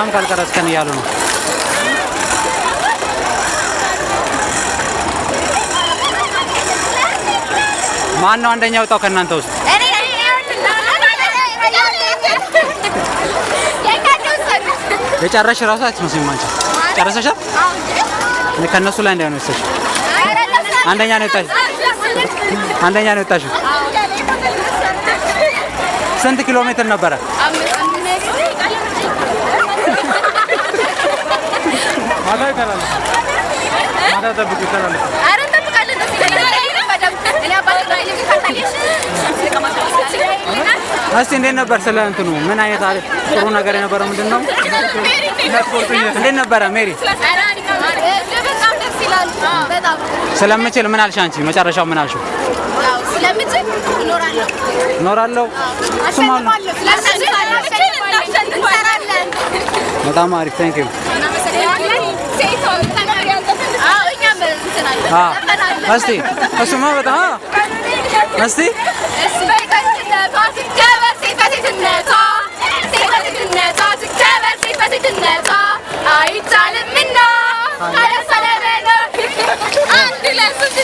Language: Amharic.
በጣም ካልቀረጽከን እያሉ ነው። ማን ነው አንደኛ ወጣው ከእናንተ ውስጥ? የጨረሽ ራሱ አትመስይም አንቺ። ጨረሰሻል? እኔ ከነሱ ላይ እንዳይሆን ወሰሽ። አንደኛ ነው የወጣሽ? አንደኛ ነው የወጣሽ? ስንት ኪሎ ሜትር ነበረ? ማታ ይከራል። ማታ ጠብቁ ይከራል። አረ እንጠብቃለን። እስቲ እንዴት ነበር? ስለ እንትኑ ምን አይነት ጥሩ ነገር የነበረው ምንድነው? እንዴት ነበረ ሜሪ? በጣም ደስ ይላል። በጣም ስለምችል ምን አልሽ አንቺ? መጨረሻው ምን አልሽው? ስለምችል እኖራለሁ። በጣም አሪፍ ታንክ ዩ። እስቲ እሱማ በጣም እስቲ አይቻልምና አንድ ለሱት